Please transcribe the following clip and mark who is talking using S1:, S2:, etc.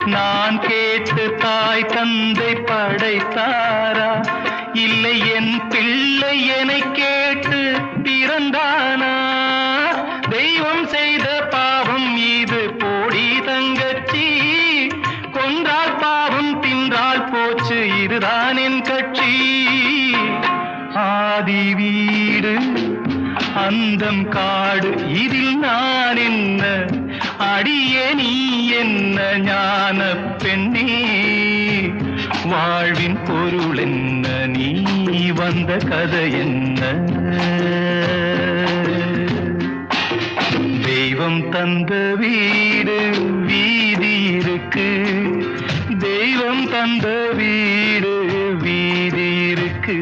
S1: நான் கேட்டு தாய் தந்தை படைத்தாரா, இல்லை என் பிள்ளை என்னை கேட்டு பிறந்தானா? தெய்வம் செய்த பாவம் இது போடி தங்கச்சி, கொன்றால் பாவம் தின்றால் போச்சு இதுதான் என் கட்சி. ஆதி வீடு அந்தம் காடு இதில் நான் என்ன, அடியே நீ என்ன ஞான பெண்ணே, வாழ்வின் பொருள் என்ன, நீ வந்த கதை என்ன? தெய்வம் தந்த வீடு வீதி இருக்கு, தெய்வம் தந்த வீடு வீதி இருக்கு.